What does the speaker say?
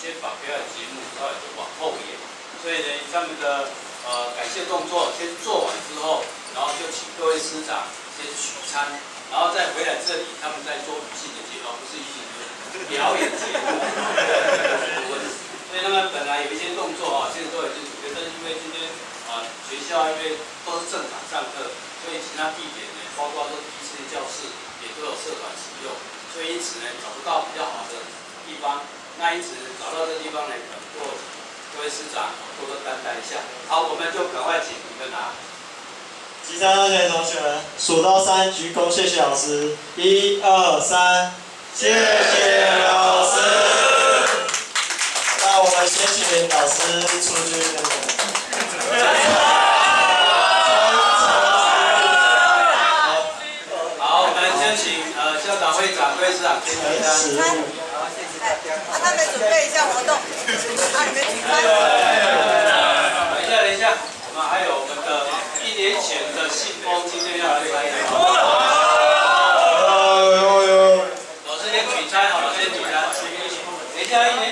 先把表演节目稍微往后延，所以呢，他们的感谢动作先做完之后，然后就请各位师长先取餐，然后再回来这里，他们再做语性的节目，不是语性的表演节目。所以他们本来有一些动作啊，现在都已经觉得，因为今天学校因为都是正常上课，所以其他地点呢，包括说第一次教室也都有社团使用，所以因此呢找不到比较好的地方，那因此找到这地方呢，可能就各位师长多多担待一下。好，我们就赶快请你们拿。集三二学同学们数到3鞠躬，谢谢老师。1、2、3，谢谢老师。那我们先请老师出去那个。好，我们先请校长、会长、各位师长先举餐。他们准备一下活动，你们举餐。等一下，我们还有我们的1年前的信封，今天要来开。